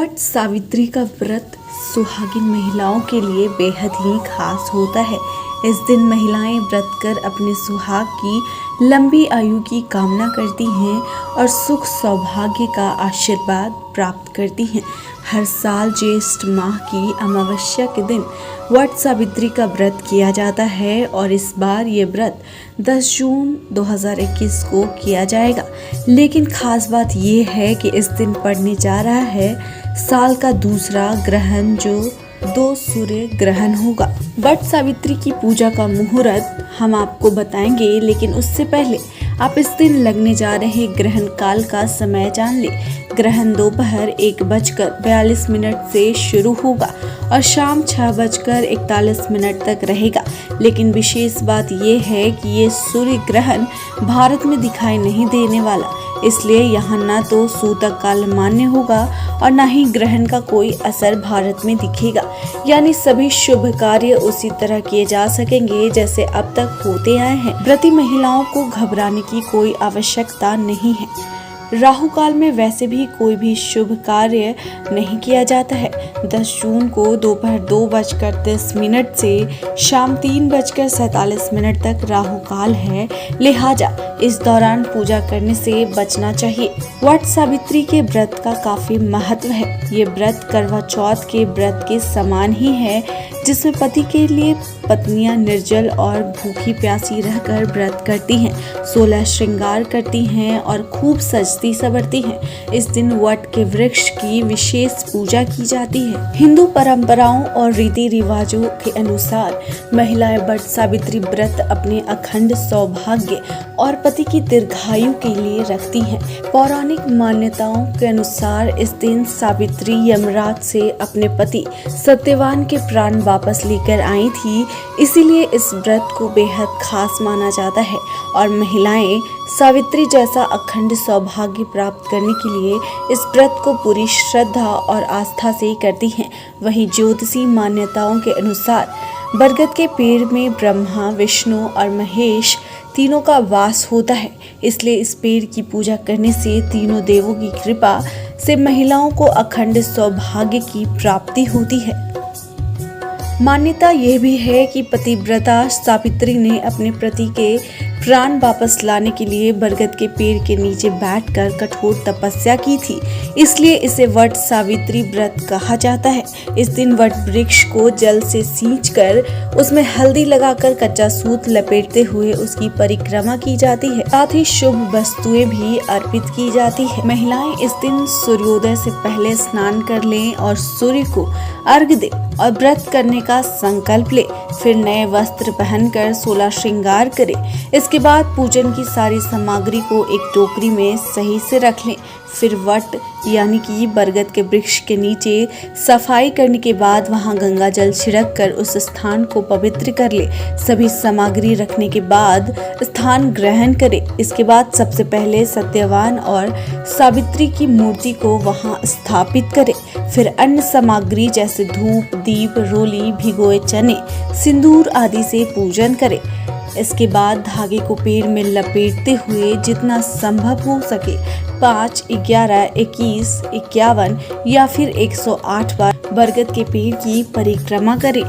वट सावित्री का व्रत सुहागिन महिलाओं के लिए बेहद ही खास होता है। इस दिन महिलाएं व्रत कर अपने सुहाग की लंबी आयु की कामना करती हैं और सुख सौभाग्य का आशीर्वाद प्राप्त करती हैं। हर साल ज्येष्ठ माह की अमावस्या के दिन वट सावित्री का व्रत किया जाता है और इस बार ये व्रत 10 जून 2021 को किया जाएगा। लेकिन खास बात ये है कि इस दिन पड़ने जा रहा है साल का दूसरा ग्रहण जो 2 सूर्य ग्रहण होगा। वट सावित्री की पूजा का मुहूर्त हम आपको बताएंगे, लेकिन उससे पहले आप इस दिन लगने जा रहे ग्रहण काल का समय जान ले। ग्रहण दोपहर 1:42 से शुरू होगा और शाम 6:41 तक रहेगा। लेकिन विशेष बात यह है कि ये सूर्य ग्रहण भारत में दिखाई नहीं देने वाला, इसलिए यहाँ न तो सूतक काल मान्य होगा और न ही ग्रहण का कोई असर भारत में दिखेगा। यानी सभी शुभ कार्य उसी तरह किए जा सकेंगे जैसे अब तक होते आए हैं। व्रती महिलाओं को घबराने की कोई आवश्यकता नहीं है। राहु काल में वैसे भी कोई भी शुभ कार्य नहीं किया जाता है। 10 जून को दोपहर 2:30 से शाम 3:47 तक राहु काल है, लिहाजा इस दौरान पूजा करने से बचना चाहिए। वट सावित्री के व्रत का काफी महत्व है। ये व्रत करवा चौथ के व्रत के समान ही है, जिसमें पति के लिए पत्नियां निर्जल और भूखी प्यासी रहकर व्रत करती हैं, 16 श्रृंगार करती हैं और खूब सजती सवरती हैं। इस दिन वट के वृक्ष की विशेष पूजा की जाती है। हिंदू परंपराओं और रीति रिवाजों के अनुसार महिलाएं वट सावित्री व्रत अपने अखंड सौभाग्य और पति की दीर्घायु के लिए रखती हैं। पौराणिक मान्यताओं के अनुसार इस दिन सावित्री यमराज से अपने पति सत्यवान के प्राण वापस लेकर आई थी, इसीलिए इस व्रत को बेहद खास माना जाता है और महिलाएं सावित्री जैसा अखंड सौभाग्य प्राप्त करने के लिए इस व्रत को पूरी श्रद्धा और आस्था से करती हैं। वहीं ज्योतिषी मान्यताओं के अनुसार बरगद के पेड़ में ब्रह्मा, विष्णु और महेश तीनों का वास होता है, इसलिए इस पेड़ की पूजा करने से तीनों देवों की कृपा से महिलाओं को अखंड सौभाग्य की प्राप्ति होती है। मान्यता यह भी है कि पतिव्रता सावित्री ने अपने पति के प्राण वापस लाने के लिए बरगद के पेड़ के नीचे बैठकर कठोर तपस्या की थी, इसलिए इसे वट सावित्री व्रत कहा जाता है। इस दिन वट वृक्ष को जल से सींचकर उसमें हल्दी लगाकर कच्चा सूत लपेटते हुए उसकी परिक्रमा की जाती है। साथ ही शुभ वस्तुएं भी अर्पित की जाती है। महिलाएं इस दिन सूर्योदय से पहले स्नान कर लें और सूर्य को अर्घ्य दे और व्रत करने का संकल्प ले। फिर नए वस्त्र पहनकर 16 श्रृंगार करें। इसके बाद पूजन की सारी सामग्री को एक टोकरी में सही से रख लें। फिर वट यानी कि बरगद के वृक्ष के नीचे सफाई करने के बाद वहां गंगा जल छिड़क कर उस स्थान को पवित्र कर ले। सभी सामग्री रखने के बाद स्थान ग्रहण करें। इसके बाद सबसे पहले सत्यवान और सावित्री की मूर्ति को वहां स्थापित करें। फिर अन्य सामग्री जैसे धूप, दीप, रोली, भिगोए चने, सिंदूर आदि से पूजन करें। इसके बाद धागे को पेड़ में लपेटते हुए जितना संभव हो सके 5, 11, 21, 51 या फिर 108 बार बरगद के पेड़ की परिक्रमा करें।